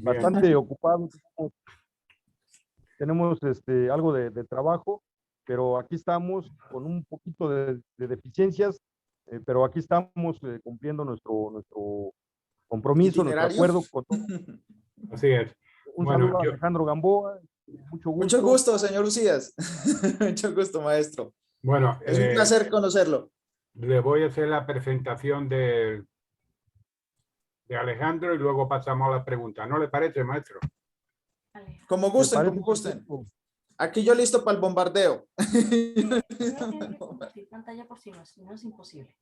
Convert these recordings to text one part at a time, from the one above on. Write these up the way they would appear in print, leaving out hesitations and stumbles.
Bien. bastante ocupado. Tenemos algo de trabajo, pero aquí estamos con un poquito de deficiencias, pero aquí estamos cumpliendo nuestro compromiso, nuestro ¿Itinerario? acuerdo con todo. Así es. Un Bueno, saludo a yo, Alejandro Gamboa, mucho gusto. Mucho gusto, señor Lucías. Mucho gusto, maestro. bueno, Es un placer conocerlo. le voy a hacer la presentación de Alejandro y luego pasamos a las preguntas. ¿No le parece, maestro? Como Me gusten, parece como gusten. perfecto. Aquí yo listo para el bombardeo. No tiene que compartir pantalla por si no es imposible.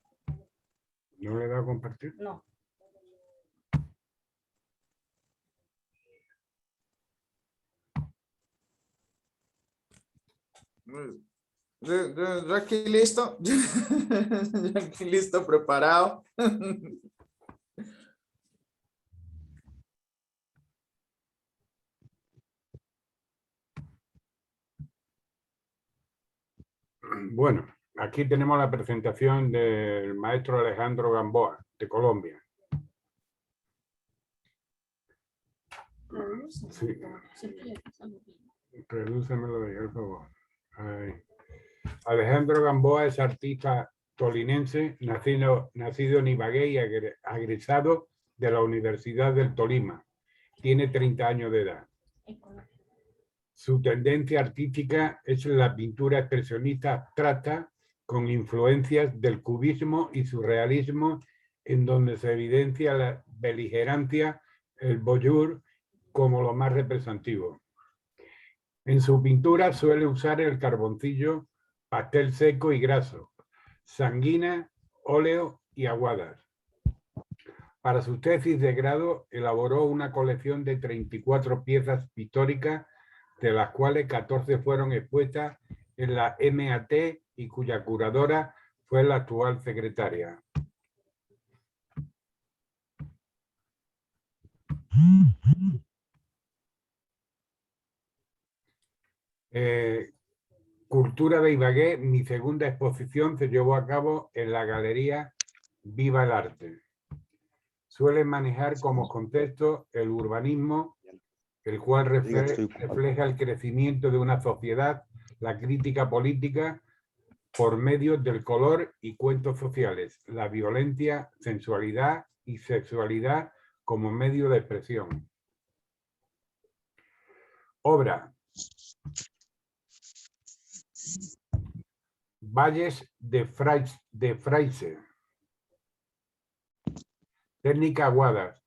¿No le da a compartir? No. Yo aquí listo. Yo aquí listo, preparado. Bueno, aquí tenemos la presentación del maestro Alejandro Gamboa, de Colombia. Sí. Redúcemelo ahí, por favor. Ahí. Alejandro Gamboa es artista tolinense, nacido en Ibagué y egresado de la Universidad del Tolima. Tiene 30 años de edad. Su tendencia artística es la pintura expresionista abstracta con influencias del cubismo y surrealismo, en donde se evidencia la beligerancia, el voyeur, como lo más representativo. En su pintura suele usar el carboncillo, pastel seco y graso, sanguina, óleo y aguadas. Para su tesis de grado elaboró una colección de 34 piezas pictóricas, de las cuales 14 fueron expuestas en la MAT y cuya curadora fue la actual secretaria. Cultura de Ibagué, mi segunda exposición se llevó a cabo en la galería Viva el Arte. Suele manejar como contexto el urbanismo, el cual refleja el crecimiento de una sociedad, la crítica política por medio del color y cuentos sociales, la violencia, sensualidad y sexualidad como medio de expresión. Obra: Valles de Fraiser. Técnica Aguadas.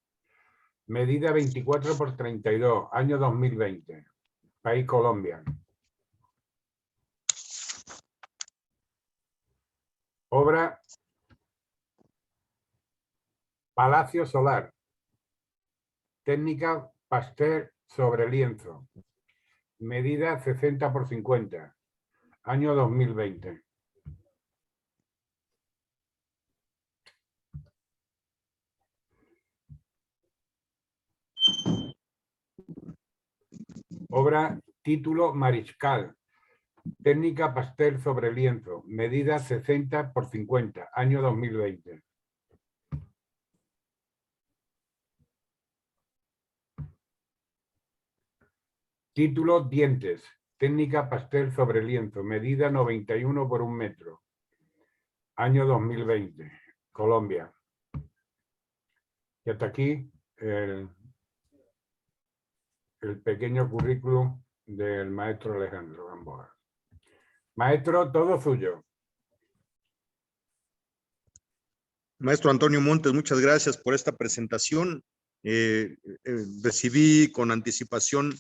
Medida 24 por 32, año 2020. País Colombia. Obra: Palacio Solar. Técnica pastel sobre lienzo. Medida 60 por 50, año 2020. Obra título Mariscal. Técnica pastel sobre lienzo. Medida 60 por 50, año 2020. Título Dientes. Técnica pastel sobre lienzo. Medida 91 por 1 metro. Año 2020. Colombia. Y hasta aquí el pequeño currículum del maestro Alejandro Gamboa. Maestro, todo suyo. Maestro Antonio Montes, muchas gracias por esta presentación. Recibí con anticipación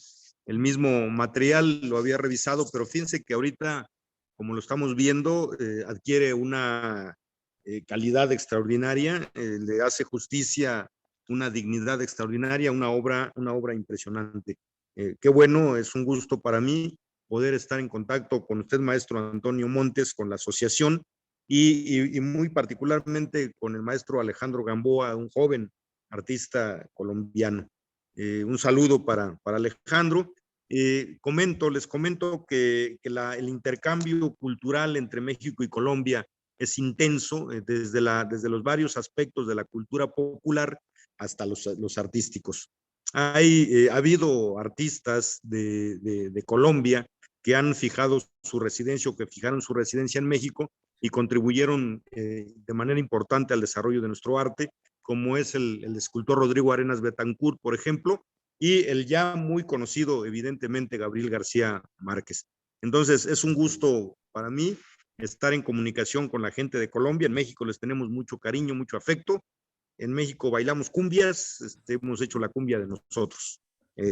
el mismo material, lo había revisado, pero fíjense que ahorita, como lo estamos viendo, adquiere una calidad extraordinaria, le hace justicia, una dignidad extraordinaria, una obra impresionante. Qué bueno, es un gusto para mí poder estar en contacto con usted, maestro Antonio Montes, con la asociación y muy particularmente con el maestro Alejandro Gamboa, un joven artista colombiano. Un saludo para Alejandro. Les comento que el intercambio cultural entre México y Colombia es intenso, desde los varios aspectos de la cultura popular hasta los artísticos. Ha habido artistas de Colombia que han fijado su residencia o que fijaron su residencia en México y contribuyeron de manera importante al desarrollo de nuestro arte, como es el escultor Rodrigo Arenas Betancourt, por ejemplo, y el ya muy conocido, evidentemente, Gabriel García Márquez. Entonces, es un gusto para mí estar en comunicación con la gente de Colombia. En México les tenemos mucho cariño, mucho afecto. En México bailamos cumbias, hemos hecho la cumbia de nosotros.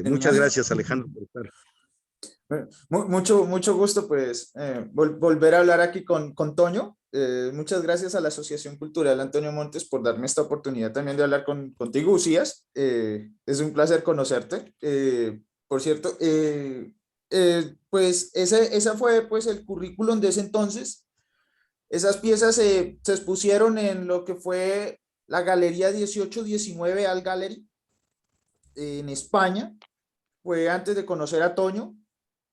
Muchas gracias, Alejandro, por estar. Mucho gusto, pues, volver a hablar aquí con Toño. Muchas gracias a la Asociación Cultural Antonio Montes por darme esta oportunidad también de hablar contigo, Usías. Es un placer conocerte. Por cierto, pues esa fue pues el currículum de ese entonces. Esas piezas se expusieron en lo que fue la Galería 1819 Al Gallery en España. Fue antes de conocer a Toño.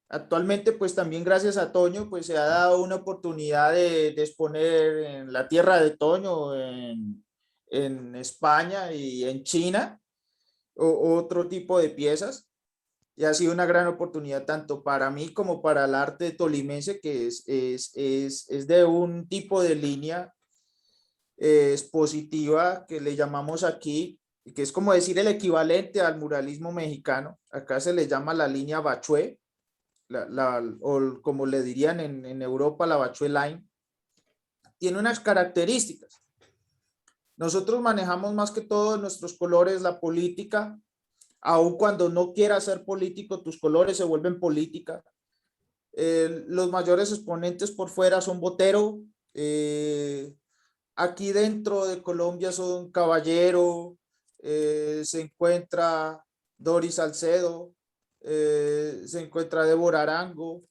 Actualmente, pues también gracias a Toño, pues se ha dado una oportunidad de exponer en la tierra de Toño, en España y en China, otro tipo de piezas. Y ha sido una gran oportunidad tanto para mí como para el arte tolimense, que es de un tipo de línea expositiva que le llamamos aquí, que es como decir el equivalente al muralismo mexicano. Acá se le llama la línea Bachué, o como le dirían en Europa, la Bachué Line. Tiene unas características. Nosotros manejamos más que todo nuestros colores, la política. Aun cuando no quieras ser político, tus colores se vuelven política. Los mayores exponentes por fuera son Botero. Aquí dentro de Colombia son Caballero, se encuentra Doris Salcedo, se encuentra Débora Arango,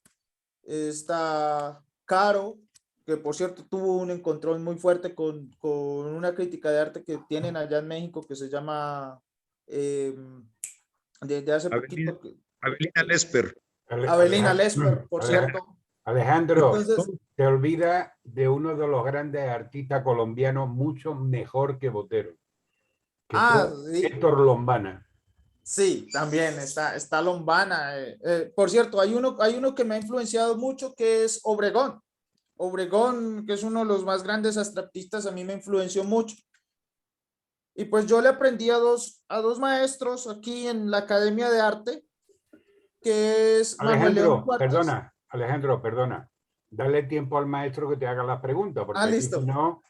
está Caro, que por cierto tuvo un encontrón muy fuerte con una crítica de arte que tienen allá en México que se llama desde hace poquito. Avelina Lesper. Avelina Lesper, por cierto. Alejandro, Entonces, te olvida de uno de los grandes artistas colombianos, mucho mejor que Botero, que fue sí, Héctor Lombana. sí, también está Lombana. Por cierto, hay uno que me ha influenciado mucho que es Obregón. Obregón, que es uno de los más grandes abstractistas, a mí me influenció mucho. Y pues yo le aprendí a dos maestros aquí en la Academia de Arte, que es Manuel León Alejandro, Cuartas. perdona. Dale tiempo al maestro que te haga las preguntas, porque aquí, Listo. si no,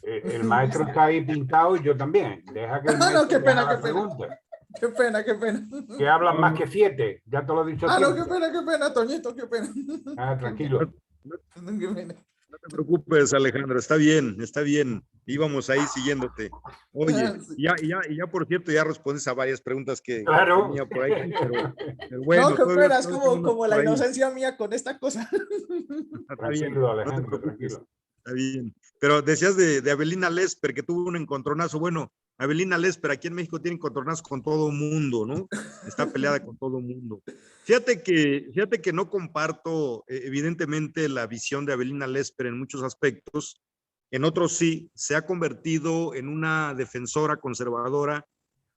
el maestro está ahí pintado y yo también. Deja que el maestro No, qué te haga pena, qué las pena. preguntas. Qué pena, qué pena. Que hablan más que 7, ya te lo he dicho No, qué siempre. pena, Toñito, qué pena. Tranquilo. Qué pena. No te preocupes, Alejandro, está bien, está bien. Íbamos ahí siguiéndote. Oye, Sí. ya por cierto, ya respondes a varias preguntas que Claro. tenía por ahí, pero bueno, No, qué todavía pena, es tengo como unas la por ahí. inocencia mía con esta cosa. Está bien, Tranquilo, no te Alejandro, preocupes. tranquilo. Está bien. Pero decías de Avelina Lesper, que tuvo un encontronazo. Bueno, Avelina Lesper aquí en México tiene encontronazos con todo mundo, ¿no? Está peleada con todo mundo. Fíjate que no comparto, evidentemente, la visión de Avelina Lesper en muchos aspectos. En otros sí, se ha convertido en una defensora conservadora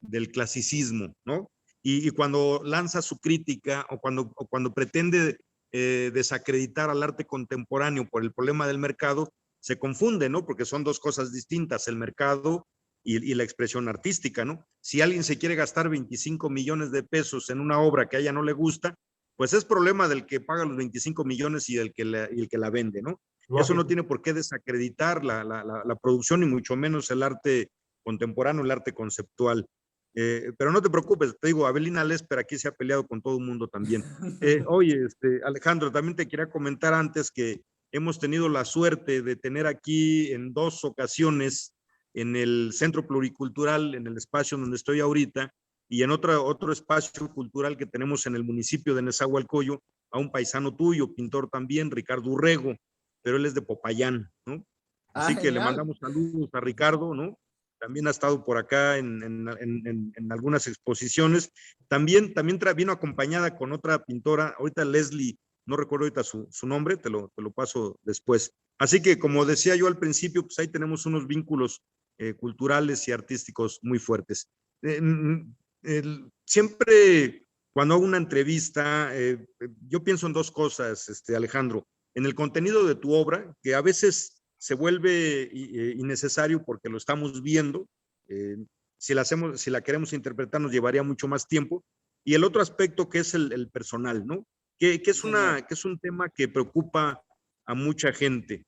del clasicismo, ¿no? Y cuando lanza su crítica o cuando pretende desacreditar al arte contemporáneo por el problema del mercado, se confunde, ¿no? Porque son dos cosas distintas, el mercado y la expresión artística, ¿no? Si alguien se quiere gastar 25 millones de pesos en una obra que a ella no le gusta, pues es problema del que paga los 25 millones y el que la vende, ¿no? Eso no tiene por qué desacreditar la producción y mucho menos el arte contemporáneo, el arte conceptual. Pero no te preocupes, te digo, Avelina Lesper aquí se ha peleado con todo el mundo también. Oye, Alejandro, también te quería comentar antes que hemos tenido la suerte de tener aquí en 2 ocasiones en el Centro Pluricultural, en el espacio donde estoy ahorita, y en otro espacio cultural que tenemos en el municipio de Nezahualcóyotl, a un paisano tuyo, pintor también, Ricardo Urrego, pero él es de Popayán, ¿no? Así que le Genial. mandamos saludos a Ricardo, ¿no? También ha estado por acá en algunas exposiciones. También vino acompañada con otra pintora, ahorita Leslie, no recuerdo ahorita su nombre, te lo paso después. Así que, como decía yo al principio, pues ahí tenemos unos vínculos culturales y artísticos muy fuertes. Siempre cuando hago una entrevista, yo pienso en dos cosas, Alejandro. En el contenido de tu obra, que a veces se vuelve innecesario porque lo estamos viendo. Si la queremos interpretar, nos llevaría mucho más tiempo. Y el otro aspecto que es el personal, ¿no? Que es un tema que preocupa a mucha gente.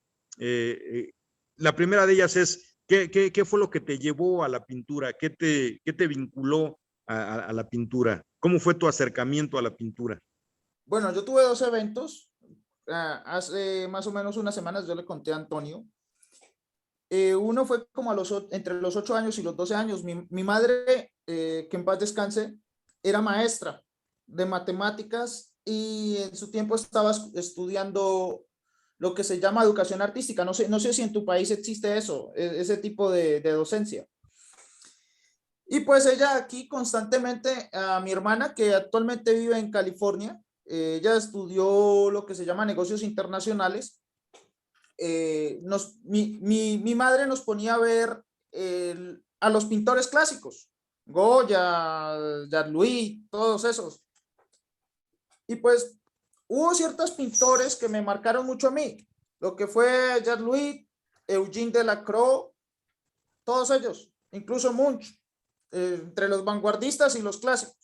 La primera de ellas es, ¿qué fue lo que te llevó a la pintura? ¿Qué te vinculó a la pintura? ¿Cómo fue tu acercamiento a la pintura? Bueno, yo tuve dos eventos. Hace más o menos unas semanas yo le conté a Antonio. Uno fue como entre los 8 años y los 12 años. Mi madre, que en paz descanse, era maestra de matemáticas y en su tiempo estaba estudiando lo que se llama educación artística. No sé si en tu país existe eso, ese tipo de docencia. Y pues ella aquí constantemente, a mi hermana que actualmente vive en California, ella estudió lo que se llama negocios internacionales. Mi madre nos ponía a ver a los pintores clásicos, Goya, Louis, todos esos. Y pues hubo ciertos pintores que me marcaron mucho a mí, lo que fue Louis, Eugene Delacroix, todos ellos, incluso Munch, entre los vanguardistas y los clásicos.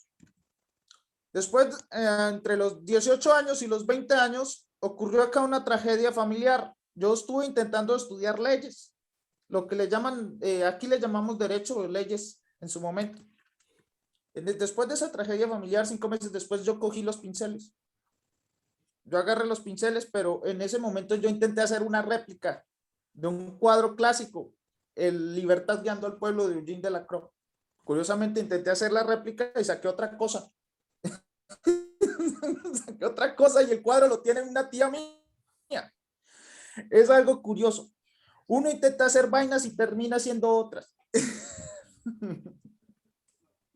Después, entre los 18 años y los 20 años, ocurrió acá una tragedia familiar. Yo estuve intentando estudiar leyes, lo que le llaman, aquí le llamamos derecho o leyes en su momento. Después de esa tragedia familiar, 5 meses después, yo cogí los pinceles. Yo agarré los pinceles, pero en ese momento yo intenté hacer una réplica de un cuadro clásico, el Libertad guiando al pueblo de Eugene Delacroix. Curiosamente intenté hacer la réplica y saqué otra cosa. Saqué otra cosa y el cuadro lo tiene una tía mía. Es algo curioso. Uno intenta hacer vainas y termina haciendo otras.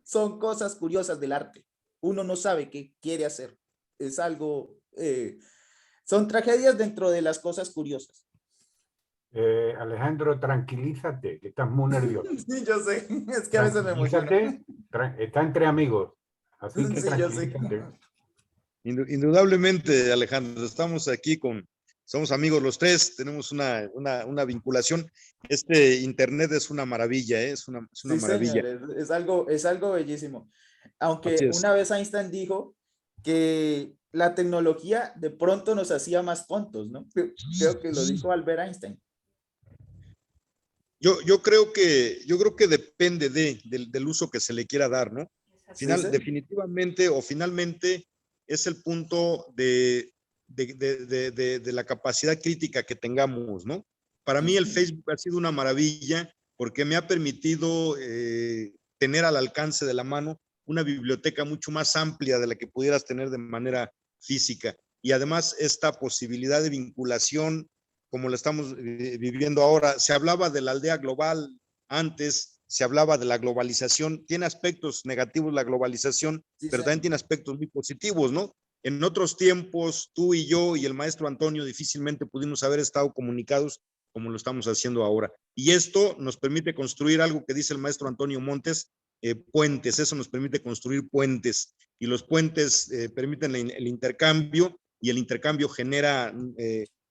Son cosas curiosas del arte. Uno no sabe qué quiere hacer. Es algo... son tragedias dentro de las cosas curiosas. Alejandro, tranquilízate, que estás muy nervioso. Sí, yo sé. Es que a veces me emociono. Está entre amigos. Así que Sí, yo sé. tranquilízate. Indudablemente, Alejandro, estamos aquí somos amigos los tres, tenemos una vinculación. Internet es una maravilla, es una Sí, maravilla. señor, es algo bellísimo. Aunque Así es. una vez Einstein dijo que la tecnología de pronto nos hacía más tontos, ¿no? Creo que lo dijo Albert Einstein. Yo creo que depende del uso que se le quiera dar, ¿no? Definitivamente o finalmente es el punto de la capacidad crítica que tengamos, ¿no? Para mí el Facebook ha sido una maravilla porque me ha permitido tener al alcance de la mano una biblioteca mucho más amplia de la que pudieras tener de manera física. Y además esta posibilidad de vinculación, como la estamos viviendo ahora, se hablaba de la aldea global antes, se hablaba de la globalización, tiene aspectos negativos la globalización, Sí, pero también tiene aspectos muy positivos, ¿no? En otros tiempos, tú y yo y el maestro Antonio difícilmente pudimos haber estado comunicados como lo estamos haciendo ahora. Y esto nos permite construir algo que dice el maestro Antonio Montes, puentes, eso nos permite construir puentes. Y los puentes permiten el intercambio y el intercambio genera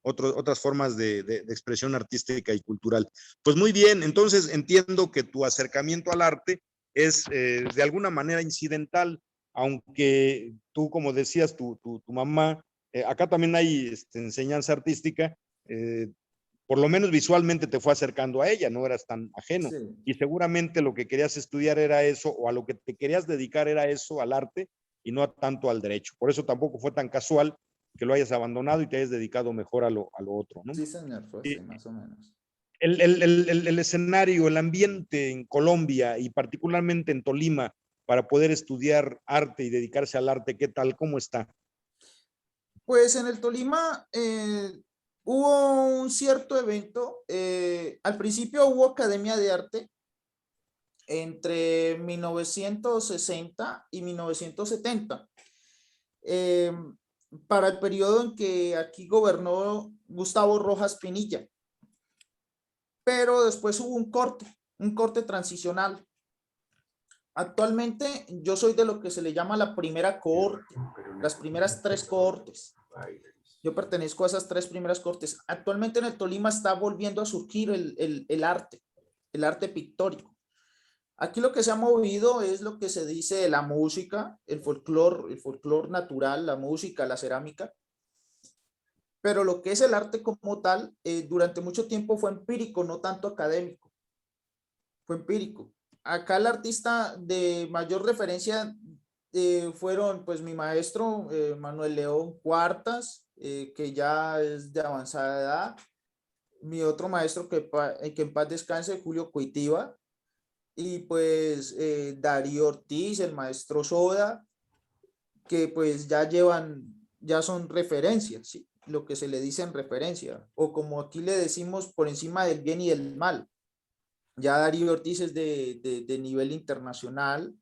otras formas de expresión artística y cultural. Pues muy bien, entonces entiendo que tu acercamiento al arte es de alguna manera incidental, aunque tú, como decías, tu mamá, acá también hay enseñanza artística, por lo menos visualmente te fue acercando a ella, no eras tan ajeno. sí. Y seguramente lo que querías estudiar era eso, o a lo que te querías dedicar era eso, al arte, y no tanto al derecho. Por eso tampoco fue tan casual que lo hayas abandonado y te hayas dedicado mejor a lo otro, ¿no? Sí, señor, fue así, más o menos. El escenario, el ambiente en Colombia y particularmente en Tolima para poder estudiar arte y dedicarse al arte, ¿qué tal? ¿Cómo está? Pues en el Tolima hubo un cierto evento. Al principio hubo Academia de Arte entre 1960 y 1970. Para el periodo en que aquí gobernó Gustavo Rojas Pinilla. Pero después hubo un corte transicional. Actualmente yo soy de lo que se le llama la primera cohorte, las primeras 3 cohortes. Yo pertenezco a esas 3 primeras cohortes. Actualmente en el Tolima está volviendo a surgir el arte pictórico. Aquí lo que se ha movido es lo que se dice la música, el folclore natural, la música, la cerámica. Pero lo que es el arte como tal, durante mucho tiempo fue empírico, no tanto académico. Fue empírico. Acá el artista de mayor referencia fueron pues mi maestro Manuel León Cuartas, que ya es de avanzada edad. Mi otro maestro que en paz descanse, Julio Coitiva. Y pues Darío Ortiz, el maestro Soda, que pues ya son referencias, ¿sí? Lo que se le dice en referencia, o como aquí le decimos, por encima del bien y del mal. Ya Darío Ortiz es de nivel internacional,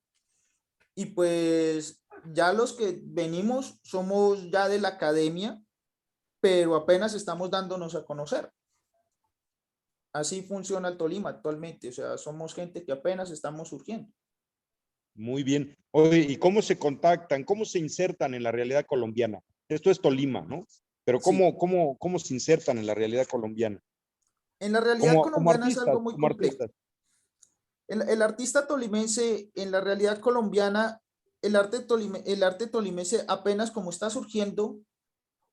y pues ya los que venimos somos ya de la academia, pero apenas estamos dándonos a conocer. Así funciona el Tolima actualmente, o sea, somos gente que apenas estamos surgiendo. Muy bien. Oye, ¿y cómo se contactan? ¿Cómo se insertan en la realidad colombiana? Esto es Tolima, ¿no? Pero Sí. ¿cómo se insertan en la realidad colombiana? En la realidad Como colombiana es artistas, algo muy como complejo. artistas. El artista tolimense, en la realidad colombiana, el arte tolimense apenas como está surgiendo,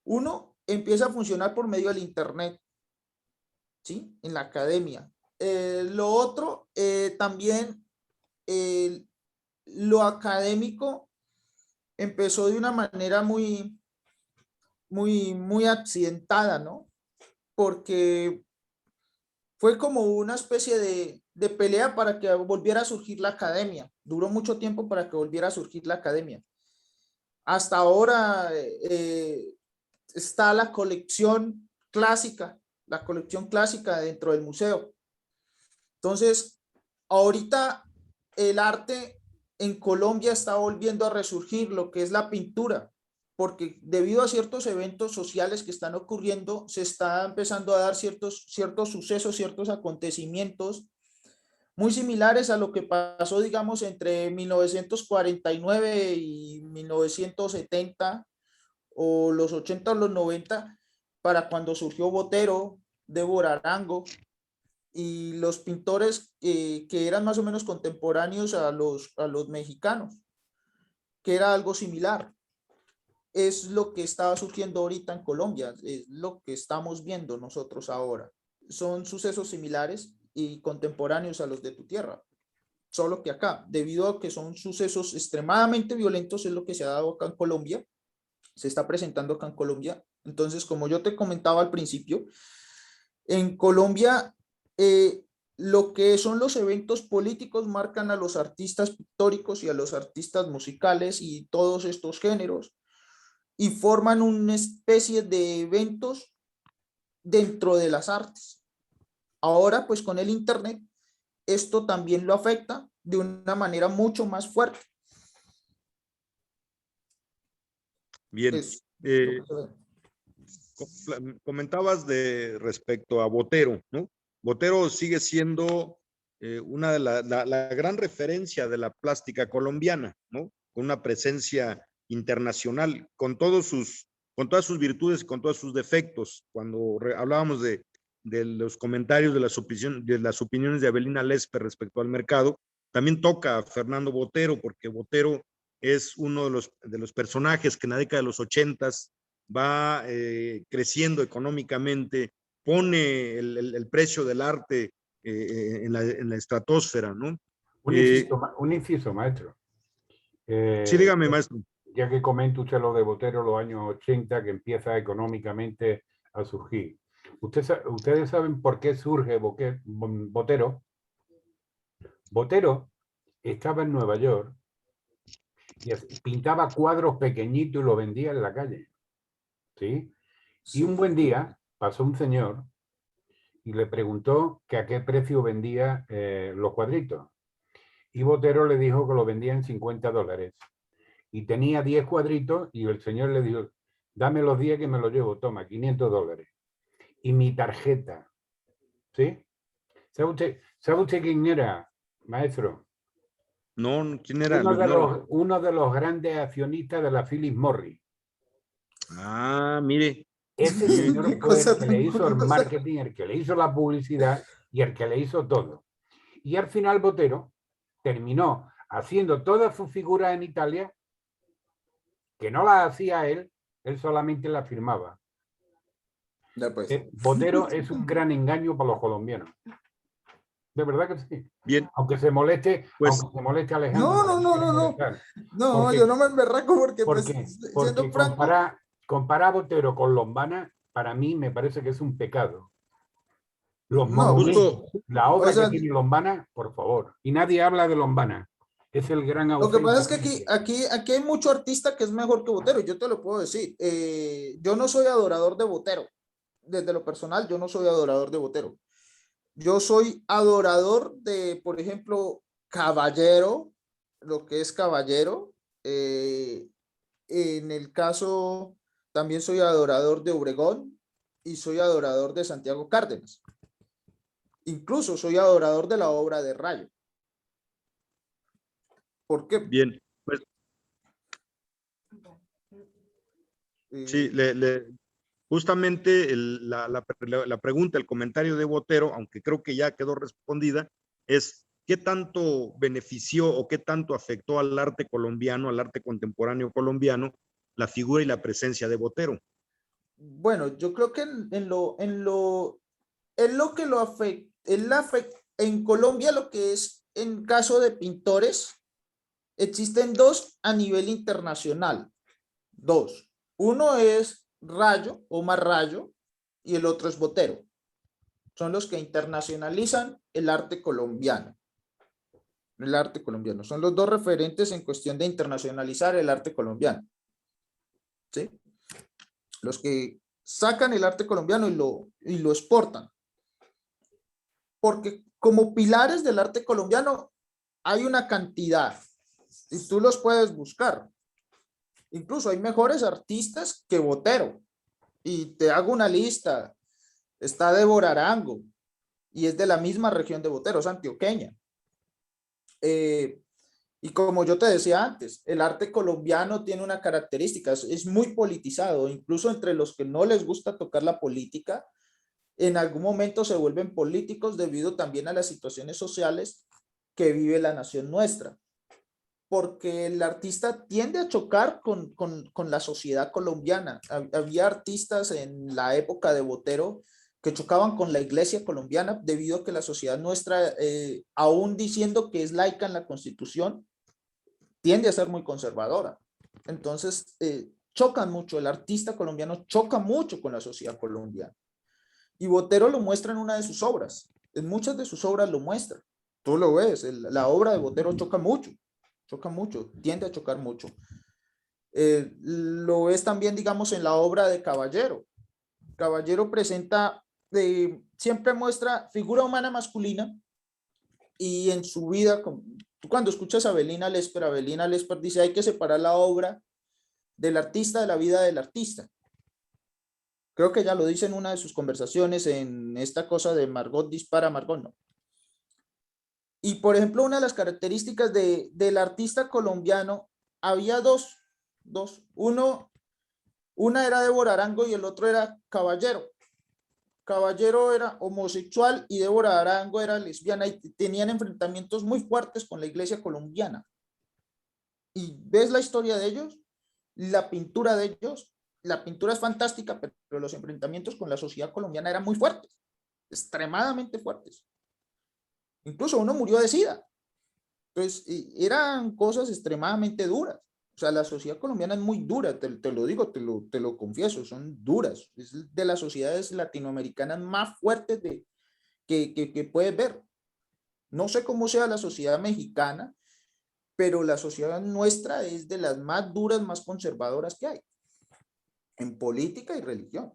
uno empieza a funcionar por medio del internet, ¿sí? En la academia. Lo otro, también lo académico empezó de una manera muy accidentada, ¿no? Porque fue como una especie de pelea para que volviera a surgir la academia. Duró mucho tiempo para que volviera a surgir la academia. Hasta ahora está la colección clásica dentro del museo. Entonces, ahorita el arte en Colombia está volviendo a resurgir, lo que es la pintura, porque debido a ciertos eventos sociales que están ocurriendo, se está empezando a dar ciertos sucesos, ciertos acontecimientos muy similares a lo que pasó, digamos, entre 1949 y 1970 o los 80 o los 90, para cuando surgió Botero, Débora Arango y los pintores que eran más o menos contemporáneos a los mexicanos, que era algo similar. Es lo que estaba surgiendo ahorita en Colombia, es lo que estamos viendo nosotros ahora. Son sucesos similares y contemporáneos a los de tu tierra, solo que acá, debido a que son sucesos extremadamente violentos, es lo que se ha dado acá en Colombia, se está presentando acá en Colombia. Entonces, como yo te comentaba al principio, en Colombia lo que son los eventos políticos marcan a los artistas pictóricos y a los artistas musicales y todos estos géneros, y forman una especie de eventos dentro de las artes. Ahora, pues con el internet, esto también lo afecta de una manera mucho más fuerte. Bien. Es lo que se ve. Comentabas respecto a Botero, ¿no? Botero sigue siendo una de la gran referencia de la plástica colombiana, ¿no? Con una presencia internacional, con todas sus virtudes y con todos sus defectos. Cuando hablábamos de los comentarios de las opiniones de Avelina Lesper respecto al mercado, también toca a Fernando Botero, porque Botero es uno de los personajes que en la década de los 80s va creciendo económicamente, pone el precio del arte en la estratosfera, ¿no? Un inciso, maestro. Sí, dígame, maestro. Ya que comenta usted lo de Botero, los años 80, que empieza económicamente a surgir. ¿Ustedes saben por qué surge Botero? Botero estaba en Nueva York y pintaba cuadros pequeñitos y los vendía en la calle. ¿Sí? Y un buen día pasó un señor y le preguntó que a qué precio vendía los cuadritos. Y Botero le dijo que lo vendía en $50. Y tenía 10 cuadritos y el señor le dijo, dame los 10 que me los llevo, toma, $500. Y mi tarjeta, ¿sí? ¿Sabe usted quién era, maestro? No, ¿quién era? Uno de los grandes accionistas de la Philip Morris. Ah, mire. Ese Sí, señor Qué fue cosa el que tan le hizo el curiosa. marketing, el que le hizo la publicidad y el que le hizo todo. Y al final Botero terminó haciendo todas sus figuras en Italia, que no las hacía él solamente las firmaba. Ya pues. Botero es un gran engaño para los colombianos. De verdad que sí. bien, Aunque se moleste, pues Alejandro. No, Porque, yo no me emberraco porque, pues, porque siendo franco, comparar Botero con Lombana, para mí me parece que es un pecado. Los no, pues, monumentos, justo, la obra o sea, que tiene Lombana, por favor. Y nadie habla de Lombana. Es el gran lo que pasa es ausente. que aquí hay mucho artista que es mejor que Botero, yo te lo puedo decir. Yo no soy adorador de Botero. Desde lo personal, yo no soy adorador de Botero. Yo soy adorador de, por ejemplo, Caballero, lo que es Caballero. En el caso, también soy adorador de Obregón y soy adorador de Santiago Cárdenas. Incluso soy adorador de la obra de Rayo. ¿Por qué? bien. Pues sí, justamente la pregunta, el comentario de Botero, aunque creo que ya quedó respondida, es ¿qué tanto benefició o qué tanto afectó al arte colombiano, al arte contemporáneo colombiano, la figura y la presencia de Botero? Bueno, yo creo que en lo que lo afecta, en Colombia lo que es en caso de pintores, existen dos a nivel internacional. Dos. Uno es Rayo, Omar Rayo, y el otro es Botero. Son los que internacionalizan el arte colombiano. El arte colombiano. Son los dos referentes en cuestión de internacionalizar el arte colombiano. ¿Sí? Los que sacan el arte colombiano y lo exportan. Porque como pilares del arte colombiano hay una cantidad y tú los puedes buscar. Incluso hay mejores artistas que Botero. Y te hago una lista. Está Débora Arango y es de la misma región de Botero, es antioqueña. Y como yo te decía antes, el arte colombiano tiene una característica, es muy politizado, incluso entre los que no les gusta tocar la política, en algún momento se vuelven políticos debido también a las situaciones sociales que vive la nación nuestra, porque el artista tiende a chocar con la sociedad colombiana. Había artistas en la época de Botero que chocaban con la iglesia colombiana debido a que la sociedad nuestra, aún diciendo que es laica en la Constitución, tiende a ser muy conservadora. Entonces, chocan mucho, el artista colombiano choca mucho con la sociedad colombiana. Y Botero lo muestra en una de sus obras, en muchas de sus obras lo muestra. Tú lo ves, la obra de Botero choca mucho, tiende a chocar mucho. Lo ves también, digamos, en la obra de Caballero. Caballero presenta, siempre muestra figura humana masculina y en su vida, tú cuando escuchas a Avelina Lesper dice hay que separar la obra del artista de la vida del artista. Creo que ella lo dice en una de sus conversaciones en esta cosa de Margot dispara, Margot no. Y por ejemplo, una de las características del artista colombiano, había dos. Una era Débora Arango y el otro era Caballero. Caballero era homosexual y Débora Arango era lesbiana y tenían enfrentamientos muy fuertes con la iglesia colombiana. Y ves la historia de ellos, la pintura de ellos, la pintura es fantástica, pero los enfrentamientos con la sociedad colombiana eran muy fuertes, extremadamente fuertes. Incluso uno murió de SIDA. Entonces, eran cosas extremadamente duras. O sea, la sociedad colombiana es muy dura, te lo digo, te lo confieso, son duras. Es de las sociedades latinoamericanas más fuertes que puedes ver. No sé cómo sea la sociedad mexicana, pero la sociedad nuestra es de las más duras, más conservadoras que hay, en política y religión.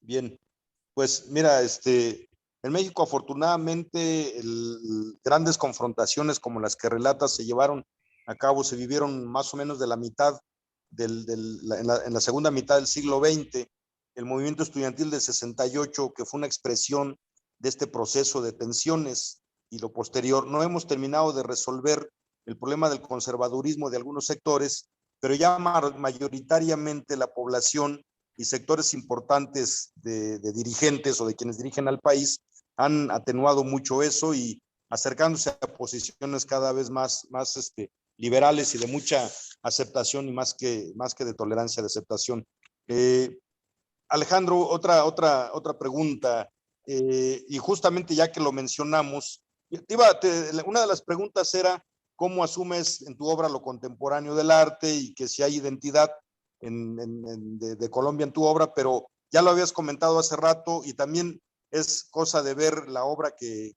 Bien, pues mira, en México afortunadamente grandes confrontaciones como las que relatas se llevaron a cabo, se vivieron más o menos de la mitad, en la segunda mitad del siglo XX, el movimiento estudiantil del 68, que fue una expresión de este proceso de tensiones y lo posterior. No hemos terminado de resolver el problema del conservadurismo de algunos sectores, pero ya mayoritariamente la población y sectores importantes de dirigentes o de quienes dirigen al país han atenuado mucho eso y acercándose a posiciones cada vez más liberales y de mucha aceptación y más que de tolerancia, de aceptación. Alejandro, otra pregunta, y justamente ya que lo mencionamos, una de las preguntas era cómo asumes en tu obra lo contemporáneo del arte y que si hay identidad de Colombia en tu obra, pero ya lo habías comentado hace rato y también es cosa de ver la obra que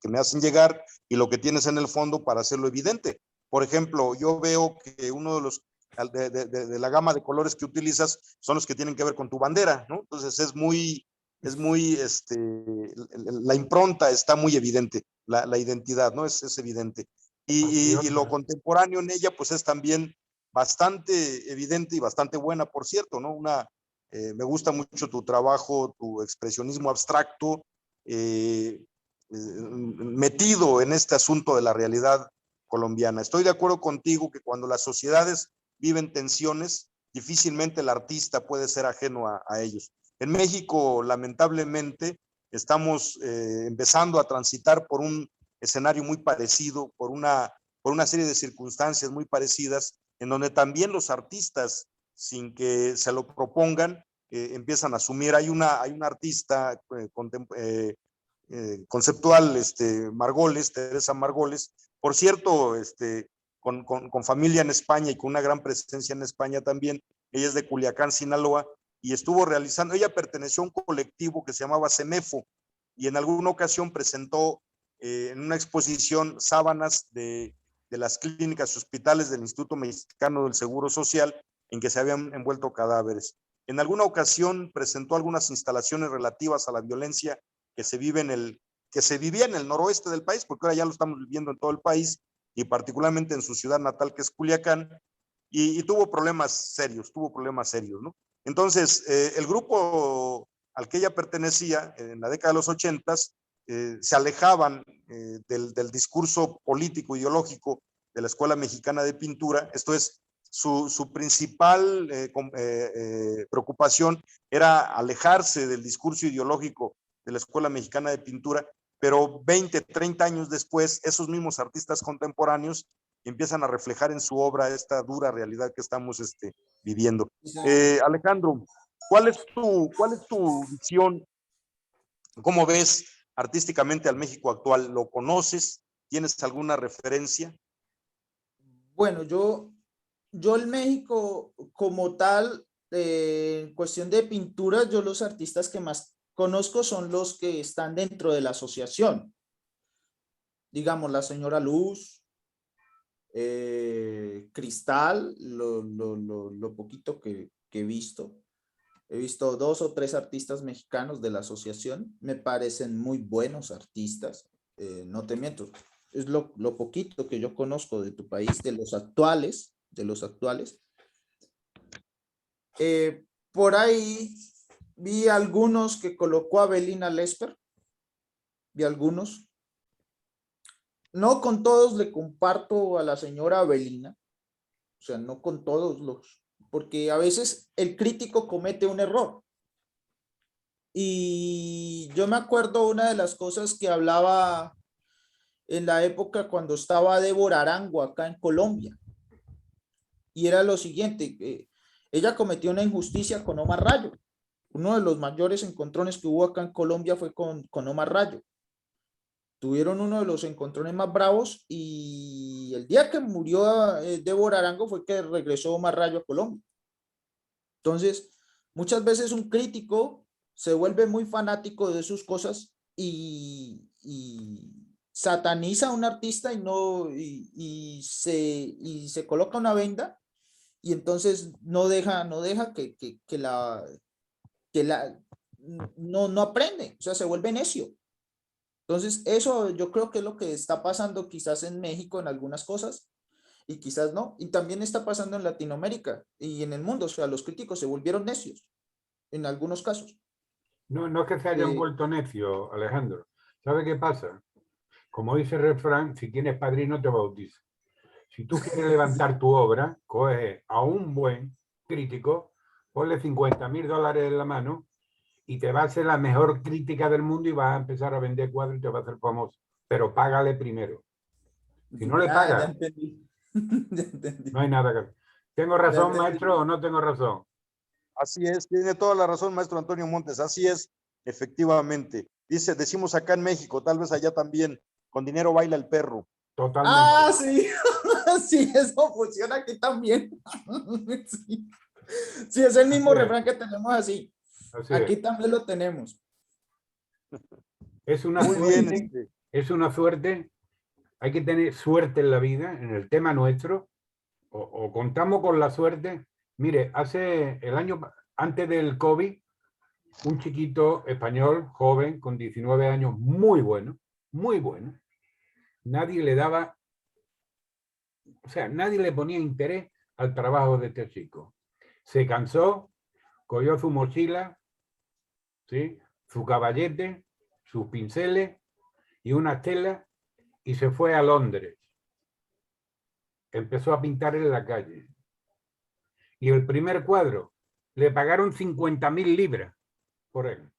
me hacen llegar y lo que tienes en el fondo para hacerlo evidente. Por ejemplo, yo veo que uno de los de la gama de colores que utilizas son los que tienen que ver con tu bandera, ¿no? Entonces la impronta está muy evidente, la identidad, ¿no? Es evidente. Y lo contemporáneo en ella, pues es también bastante evidente y bastante buena, por cierto, ¿no? Me gusta mucho tu trabajo, tu expresionismo abstracto, metido en este asunto de la realidad colombiana. Estoy de acuerdo contigo que cuando las sociedades viven tensiones, difícilmente el artista puede ser ajeno a ellos. En México, lamentablemente, estamos empezando a transitar por un escenario muy parecido, por una serie de circunstancias muy parecidas, en donde también los artistas, sin que se lo propongan, empiezan a asumir. Hay una artista conceptual, Margoles, Teresa Margoles, por cierto, con familia en España y con una gran presencia en España también. Ella es de Culiacán, Sinaloa, y estuvo realizando, ella perteneció a un colectivo que se llamaba CEMEFO, y en alguna ocasión presentó en una exposición sábanas de las clínicas y hospitales del Instituto Mexicano del Seguro Social en que se habían envuelto cadáveres. En alguna ocasión presentó algunas instalaciones relativas a la violencia que se vivía en el noroeste del país, porque ahora ya lo estamos viviendo en todo el país, y particularmente en su ciudad natal, que es Culiacán, y tuvo problemas serios, ¿no? Entonces, el grupo al que ella pertenecía en la década de los 80s se alejaban del discurso político ideológico de la Escuela Mexicana de Pintura. Esto es, su principal preocupación era alejarse del discurso ideológico de la Escuela Mexicana de Pintura, pero 20, 30 años después, esos mismos artistas contemporáneos empiezan a reflejar en su obra esta dura realidad que estamos viviendo. Alejandro, ¿cuál es tu visión? ¿Cómo ves artísticamente al México actual? ¿Lo conoces? ¿Tienes alguna referencia? Bueno, yo el México como tal, en cuestión de pintura, yo los artistas que más conozco son los que están dentro de la asociación. Digamos, la señora Luz, Cristal, lo poquito que he visto. He visto 2 o 3 artistas mexicanos de la asociación. Me parecen muy buenos artistas. No te miento. Es lo poquito que yo conozco de tu país, de los actuales. Por ahí vi algunos que colocó Avelina Lesper. Vi algunos. No con todos le comparto a la señora Avelina. O sea, no con todos porque a veces el crítico comete un error. Y yo me acuerdo una de las cosas que hablaba en la época cuando estaba Débora Arango acá en Colombia. Y era lo siguiente, ella cometió una injusticia con Omar Rayo. Uno de los mayores encontrones que hubo acá en Colombia fue con Omar Rayo. Tuvieron uno de los encontrones más bravos y el día que murió Débora Arango fue que regresó Omar Rayo a Colombia. Entonces, muchas veces un crítico se vuelve muy fanático de sus cosas y sataniza a un artista y se coloca una venda y entonces no deja no aprende, o sea, se vuelve necio. Entonces, eso yo creo que es lo que está pasando quizás en México en algunas cosas y quizás no. Y también está pasando en Latinoamérica y en el mundo. O sea, los críticos se volvieron necios en algunos casos. No es que se hayan vuelto necios, Alejandro. ¿Sabe qué pasa? como dice el refrán, si tienes padrino te bautiza. Si tú quieres levantar tu obra, coge a un buen crítico, ponle $50,000 en la mano y te va a hacer la mejor crítica del mundo y vas a empezar a vender cuadros y te va a hacer famoso. Pero págale primero. Si no le Ya pagas, entendí. Ya entendí. no hay nada que hacer. ¿Tengo Ya razón, entendí. maestro, o no tengo razón? Así es, tiene toda la razón, maestro Antonio Montes, así es, efectivamente. Decimos acá en México, tal vez allá también, con dinero baila el perro. Totalmente. Ah, sí. Sí, eso funciona aquí también. Sí. Sí, es el mismo Así es. refrán que tenemos así. Así Aquí es. también lo tenemos. Es una Muy bien, suerte, es una suerte. Hay que tener suerte en la vida, en el tema nuestro, o contamos con la suerte. Mire, hace el año antes del COVID, un chiquito español, joven, con 19 años, muy bueno, nadie le daba, o sea, nadie le ponía interés al trabajo de este chico. Se cansó, cogió su mochila, ¿sí?, su caballete, sus pinceles y unas telas y se fue a Londres. Empezó a pintar en la calle. Y el primer cuadro, le pagaron 50.000 libras por él.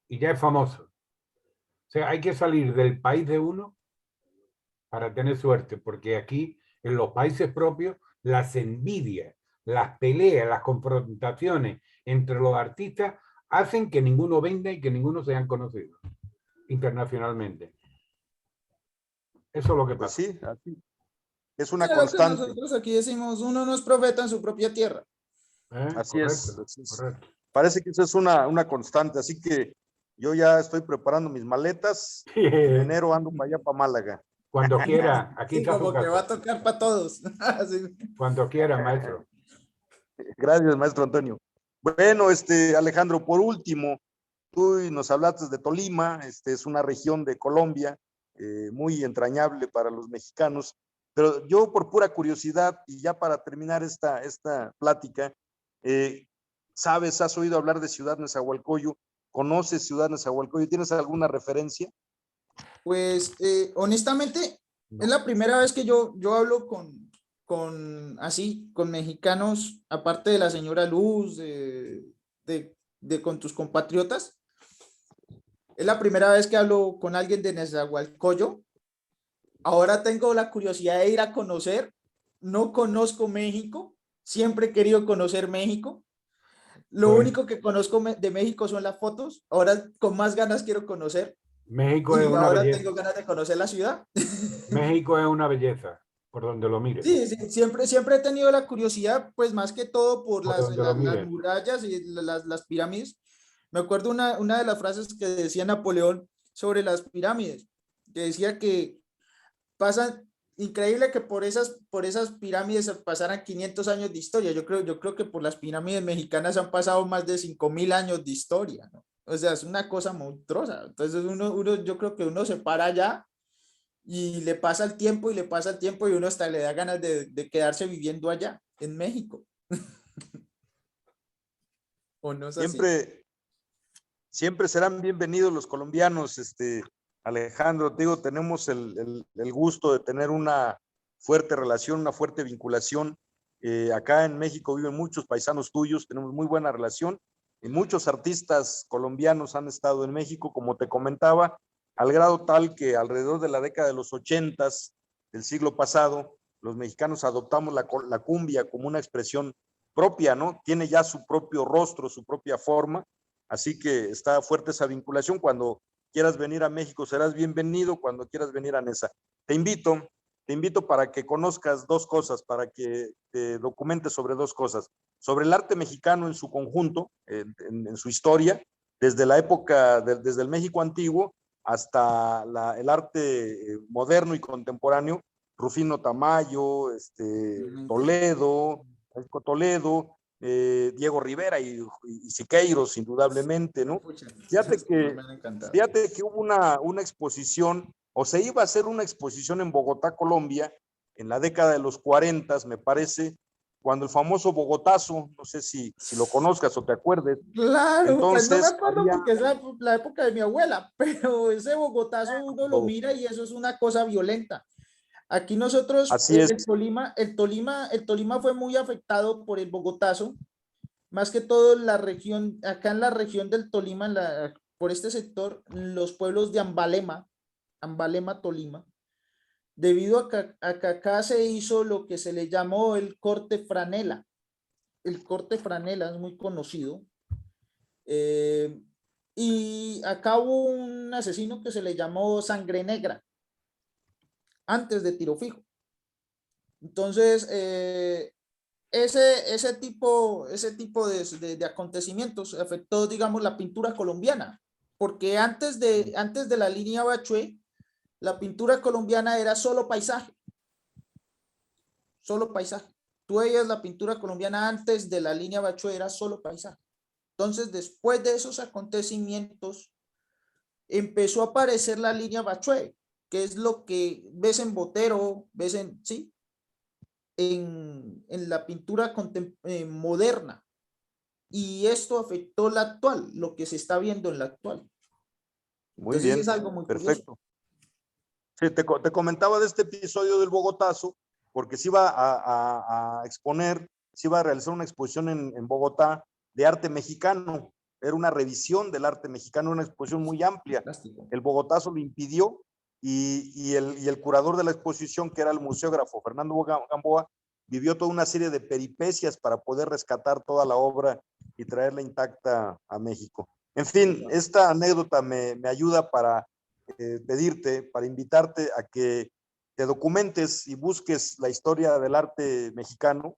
Y ya es famoso. O sea, hay que salir del país de uno para tener suerte, porque aquí, en los países propios, las envidias, las peleas, las confrontaciones entre los artistas hacen que ninguno venda y que ninguno sean conocidos internacionalmente. Eso es lo que Pues pasa. sí, así. Es una Sí, lo que constante. nosotros aquí decimos, uno no es profeta en su propia tierra. Así es. Correcto. Parece que eso es una constante, así que yo ya estoy preparando mis maletas. En enero ando para allá, para Málaga. Cuando quiera, aquí Sí, está su como que va a casa. tocar para todos. Sí. Cuando quiera, maestro. Gracias, maestro Antonio. Bueno, Alejandro, por último, tú nos hablaste de Tolima, es una región de Colombia muy entrañable para los mexicanos, pero yo por pura curiosidad y ya para terminar esta plática, ¿sabes, has oído hablar de Ciudad Nezahualcóyotl? ¿Conoces Ciudad Nezahualcóyotl? ¿Tienes alguna referencia? Pues honestamente, No. es la primera vez que yo hablo con mexicanos, aparte de la señora Luz, con tus compatriotas. Es la primera vez que hablo con alguien de Nezahualcóyotl. Ahora tengo la curiosidad de ir a conocer. No conozco México. Siempre he querido conocer México. Lo Pues, único que conozco de México son las fotos. Ahora con más ganas quiero conocer. México es Y una ahora belleza. tengo ganas de conocer la ciudad. México es una belleza, por donde lo mires. Sí, sí, siempre he tenido la curiosidad, pues más que todo por Por donde lo las mires. murallas y las pirámides. Me acuerdo una de las frases que decía Napoleón sobre las pirámides, que decía que pasan, increíble que por esas pirámides pasaran 500 años de historia. Yo creo que por las pirámides mexicanas han pasado más de 5.000 años de historia, ¿no? O sea, es una cosa monstruosa. Entonces yo creo que uno se para allá y le pasa el tiempo y le pasa el tiempo y uno hasta le da ganas de quedarse viviendo allá, en México. ¿O no es así? Siempre serán bienvenidos los colombianos, Alejandro. Te digo, tenemos el gusto de tener una fuerte relación, una fuerte vinculación. Acá en México viven muchos paisanos tuyos, tenemos muy buena relación. Y muchos artistas colombianos han estado en México, como te comentaba, al grado tal que alrededor de la década de los 80s del siglo pasado, los mexicanos adoptamos la cumbia como una expresión propia, ¿no? Tiene ya su propio rostro, su propia forma, así que está fuerte esa vinculación. Cuando quieras venir a México serás bienvenido, cuando quieras venir a Neza. Te invito para que conozcas dos cosas, para que te documentes sobre dos cosas, sobre el arte mexicano en su conjunto, en su historia, desde la época, desde el México antiguo hasta el arte moderno y contemporáneo, Rufino Tamayo, Toledo, Diego Rivera y Siqueiros, indudablemente, ¿no? Fíjate que hubo una exposición, o se iba a hacer una exposición en Bogotá, Colombia, en la década de los 40, me parece, cuando el famoso Bogotazo, no sé si lo conozcas o te acuerdes. Claro, pues no me Entonces, acuerdo había- porque es la época de mi abuela, pero ese Bogotazo uno lo Oh. mira y eso es una cosa violenta. Aquí nosotros, Así es. el Tolima fue muy afectado por el Bogotazo, más que todo en la región, acá en la región del Tolima, por este sector, los pueblos de Ambalema, Tolima, debido a que acá se hizo lo que se le llamó el corte Franela. El corte Franela es muy conocido. Y acá hubo un asesino que se le llamó Sangre Negra, antes de Tiro Fijo. Entonces, ese tipo de acontecimientos afectó, digamos, la pintura colombiana, porque antes de la línea Bachué, la pintura colombiana era solo paisaje. Solo paisaje. Tú veías la pintura colombiana antes de la línea Bachué, era solo paisaje. Entonces, después de esos acontecimientos, empezó a aparecer la línea Bachué, que es lo que ves en Botero, ves ¿sí? en la pintura moderna. Y esto afectó la actual, lo que se está viendo en la actual. Muy Entonces bien, es algo muy perfecto. curioso. Sí, te comentaba de este episodio del Bogotazo, porque se iba a exponer, se iba a realizar una exposición en Bogotá de arte mexicano. Era una revisión del arte mexicano, una exposición muy amplia. Fantástico. El Bogotazo lo impidió y el curador de la exposición, que era el museógrafo Fernando Gamboa, vivió toda una serie de peripecias para poder rescatar toda la obra y traerla intacta a México. En fin, esta anécdota me ayuda para pedirte, para invitarte a que te documentes y busques la historia del arte mexicano.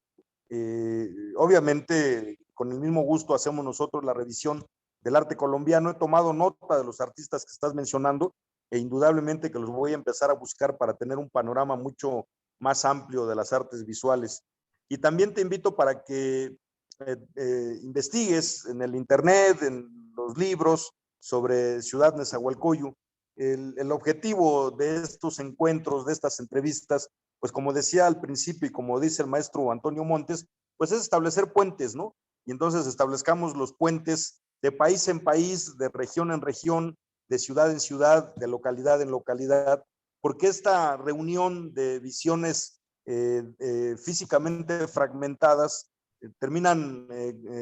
Obviamente, con el mismo gusto hacemos nosotros la revisión del arte colombiano. He tomado nota de los artistas que estás mencionando e indudablemente que los voy a empezar a buscar para tener un panorama mucho más amplio de las artes visuales. Y también te invito para que investigues en el internet, en los libros sobre Ciudad Nezahualcóyotl. El objetivo de estos encuentros, de estas entrevistas, pues como decía al principio y como dice el maestro Antonio Montes, pues es establecer puentes, ¿no? Y entonces establezcamos los puentes de país en país, de región en región, de ciudad en ciudad, de localidad en localidad, porque esta reunión de visiones físicamente fragmentadas terminan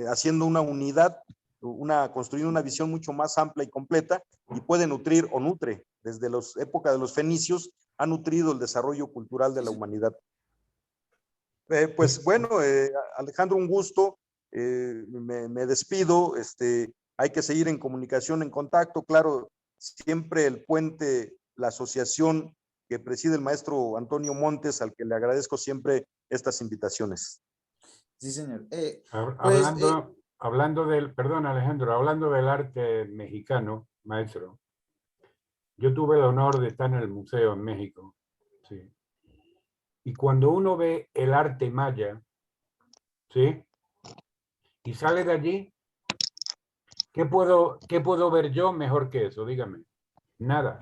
haciendo una unidad, construyendo una visión mucho más amplia y completa y puede nutrir o nutre, desde la época de los fenicios, ha nutrido el desarrollo cultural de la humanidad. Pues bueno, Alejandro, un gusto, me despido, hay que seguir en comunicación, en contacto, claro, siempre el puente, la asociación que preside el maestro Antonio Montes, al que le agradezco siempre estas invitaciones. Sí, señor. Hablando del, perdón Alejandro, hablando del arte mexicano, maestro, yo tuve el honor de estar en el museo en México, sí. Y cuando uno ve el arte maya, ¿sí? Y sale de allí, ¿qué puedo ver yo mejor que eso? Dígame. Nada.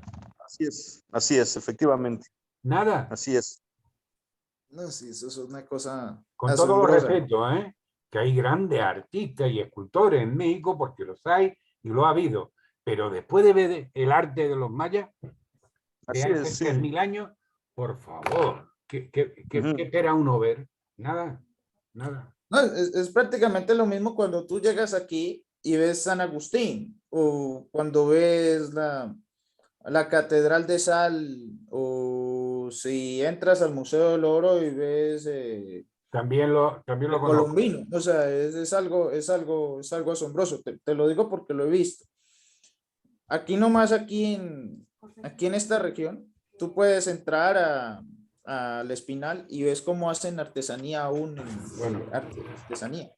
Así es, efectivamente. Nada. Así es. No, sí, eso es una cosa Con todo los asombrosa. respetos, que hay grandes artistas y escultores en México, porque los hay y lo ha habido. Pero después de ver el arte de los mayas, de Así hace es, sí. 3000 años, por favor, ¿qué espera uno ver? Nada, nada. No, es prácticamente lo mismo cuando tú llegas aquí y ves San Agustín, o cuando ves la Catedral de Sal, o si entras al Museo del Oro y ves También lo el conozco. Colombino. O sea, es algo asombroso. Te lo digo porque lo he visto. Aquí nomás, aquí en esta región, tú puedes entrar al Espinal y ves cómo hacen artesanía aún, Bueno. artesanía.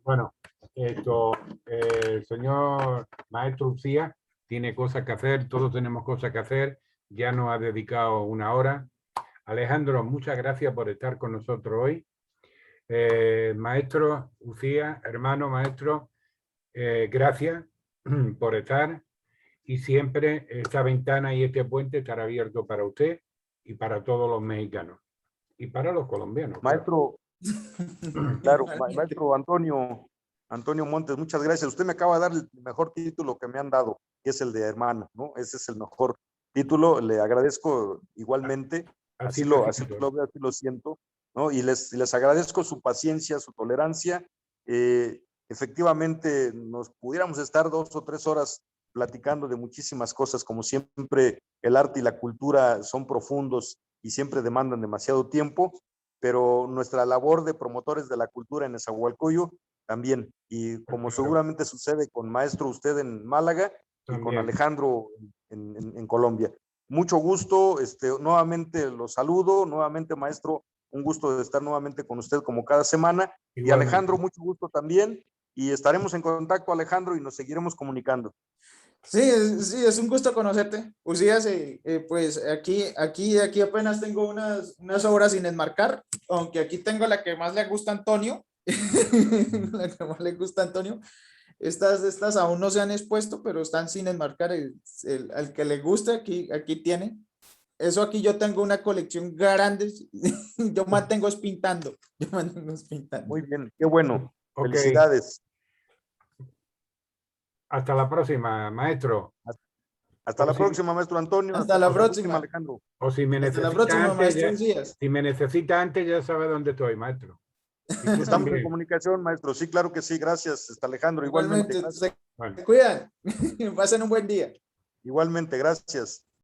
Bueno, el señor maestro Ucía tiene cosas que hacer, todos tenemos cosas que hacer, ya nos ha dedicado una hora. Alejandro, muchas gracias por estar con nosotros hoy. Maestro Ucía, hermano maestro, gracias por estar y siempre esta ventana y este puente estará abierto para usted y para todos los mexicanos. y para los colombianos. claro. Maestro, claro, Igualmente. maestro Antonio Montes, muchas gracias. Usted me acaba de dar el mejor título que me han dado, que es el de hermano, ¿no? Ese es el mejor título. Le agradezco igualmente. Así Así me siento. lo veo, así lo siento, ¿no? Y les agradezco su paciencia, su tolerancia. Efectivamente, nos pudiéramos estar 2 o 3 horas platicando de muchísimas cosas. Como siempre, el arte y la cultura son profundos y siempre demandan demasiado tiempo, pero nuestra labor de promotores de la cultura en Nezahualcóyotl también. Y como Claro. seguramente sucede con maestro usted en Málaga y con También. Alejandro en Colombia. Mucho gusto, nuevamente los saludo, nuevamente maestro, un gusto de estar nuevamente con usted como cada semana. Y Igualmente. Alejandro, mucho gusto también. Y estaremos en contacto, Alejandro, y nos seguiremos comunicando. Sí, es un gusto conocerte. Usías, pues aquí apenas tengo unas obras sin enmarcar, aunque aquí tengo la que más le gusta a Antonio. La que más le gusta a Antonio. Estas aún no se han expuesto, pero están sin enmarcar. Al que le guste, aquí tiene. Eso aquí yo tengo una colección grande. Yo mantengo es pintando. Yo mantengo es pintando. Muy bien, qué bueno. Ok. Felicidades. Hasta la próxima, maestro. Hasta la Sí. próxima, maestro Antonio. Hasta la la próxima. Alejandro. O si me Hasta la necesita próxima, antes, maestro ya, Usías. si me necesita antes, ya sabe dónde estoy, maestro. Y tú Estamos en también. comunicación, maestro. Sí, claro que sí. Gracias, Alejandro. Igualmente. Igualmente, se Bueno. cuidan. Pasen un buen día. Igualmente, gracias.